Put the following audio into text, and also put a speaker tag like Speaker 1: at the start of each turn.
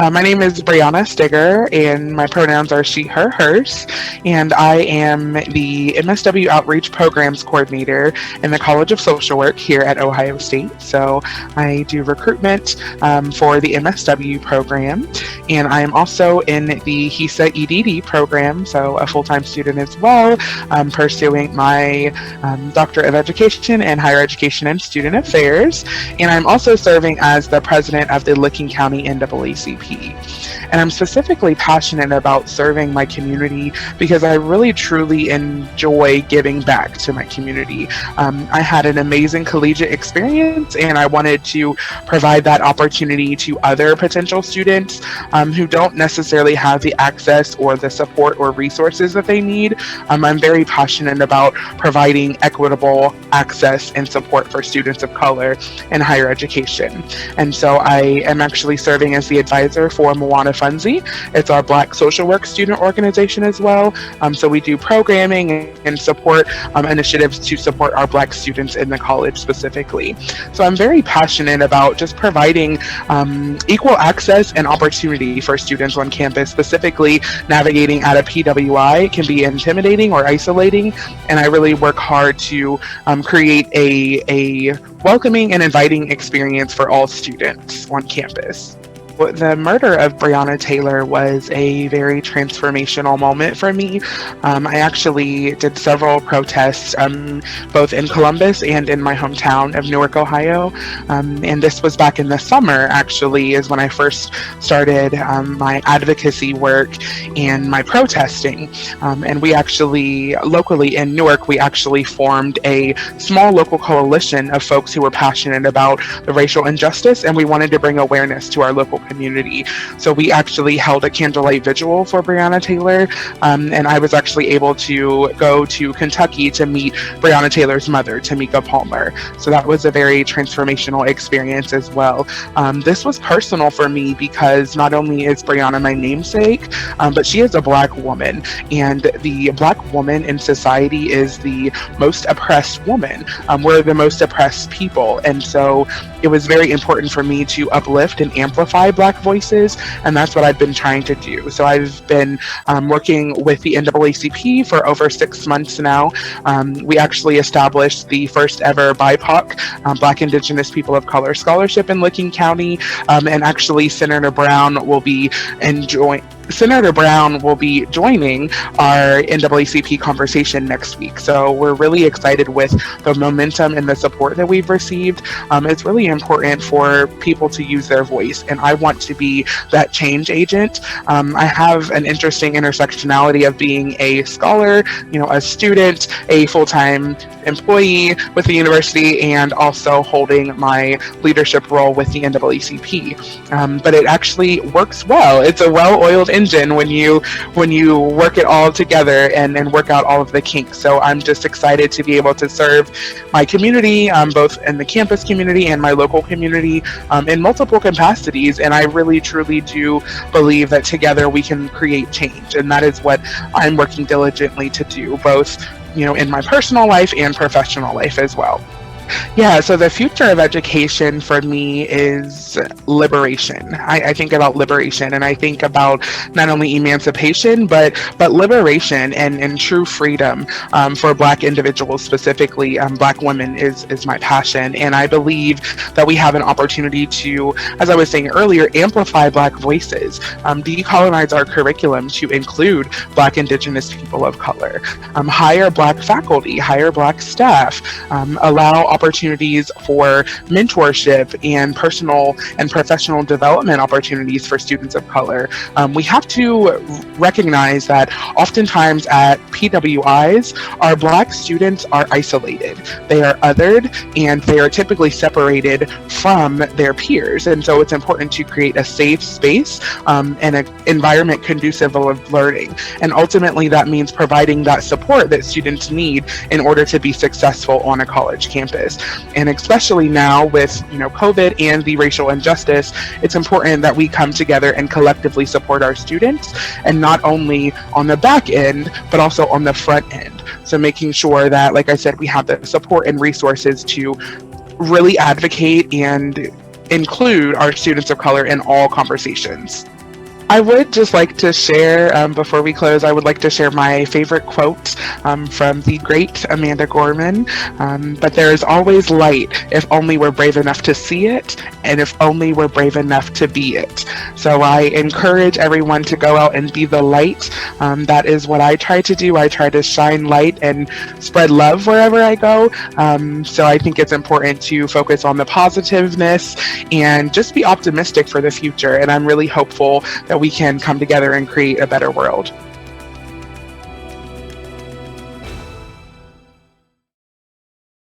Speaker 1: My name is Bryanna Stigger, and my pronouns are she, her, hers. And I am the MSW Outreach Programs Coordinator in the College of Social Work here at Ohio State. So I do recruitment for the MSW program, and I am also in the HESA EDD program, so a full-time student as well, pursuing my Doctorate of Education in Higher Education and Student Affairs. And I'm also serving as the president of the Licking County NAACP. And I'm specifically passionate about serving my community because I really truly enjoy giving back to my community. I had an amazing collegiate experience, and I wanted to provide that opportunity to other potential students who don't necessarily have the access or the support or resources that they need. I'm very passionate about providing equitable access and support for students of color in higher education. And so I am actually serving as the advisor for Moana Funzi. It's our Black social work student organization as well. So we do programming and support initiatives to support our Black students in the college specifically. So I'm very passionate about just providing equal access and opportunity for students on campus. Specifically, navigating at a PWI can be intimidating or isolating, and I really work hard to create a welcoming and inviting experience for all students on campus. The murder of Breonna Taylor was a very transformational moment for me. I actually did several protests, both in Columbus and in my hometown of Newark, Ohio. And this was back in the summer, actually, is when I first started my advocacy work and my protesting. And we actually, locally in Newark, we actually formed a small local coalition of folks who were passionate about the racial injustice, and we wanted to bring awareness to our local community. So we actually held a candlelight vigil for Breonna Taylor, and I was actually able to go to Kentucky to meet Breonna Taylor's mother, Tamika Palmer. So that was a very transformational experience as well. This was personal for me because not only is Breonna my namesake, but she is a Black woman, and the Black woman in society is the most oppressed woman. We're the most oppressed people, and so it was very important for me to uplift and amplify Black voices, and that's what I've been trying to do. So I've been working with the NAACP for over 6 months now. We actually established the first ever BIPOC, Black Indigenous People of Color Scholarship in Licking County, and actually Senator Brown will be joining our NAACP conversation next week. So we're really excited with the momentum and the support that we've received. It's really important for people to use their voice, and I want to be that change agent. I have an interesting intersectionality of being a scholar, a student, a full-time employee with the university, and also holding my leadership role with the NAACP. But it actually works well. It's a well-oiled engine when you work it all together and work out all of the kinks. So I'm just excited to be able to serve my community, both in the campus community and my local community, in multiple capacities. And I really truly do believe that together we can create change, and that is what I'm working diligently to do, both in my personal life and professional life as well. Yeah, so the future of education for me is liberation. I think about liberation, and I think about not only emancipation, but liberation and true freedom for Black individuals, specifically Black women is my passion. And I believe that we have an opportunity to, as I was saying earlier, amplify Black voices, decolonize our curriculum to include Black Indigenous people of color, hire Black faculty, hire Black staff, allow opportunities for mentorship and personal and professional development opportunities for students of color. We have to recognize that oftentimes at PWIs, our Black students are isolated. They are othered, and they are typically separated from their peers. And so it's important to create a safe space and an environment conducive of learning. And ultimately, that means providing that support that students need in order to be successful on a college campus. And especially now with COVID and the racial injustice, it's important that we come together and collectively support our students, and not only on the back end, but also on the front end. So making sure that, like I said, we have the support and resources to really advocate and include our students of color in all conversations. I would just like to share, before we close, I would like to share my favorite quote from the great Amanda Gorman. But there is always light if only we're brave enough to see it, and if only we're brave enough to be it. So I encourage everyone to go out and be the light. That is what I try to do. I try to shine light and spread love wherever I go. So I think it's important to focus on the positiveness and just be optimistic for the future. And I'm really hopeful that we can come together and create a better world.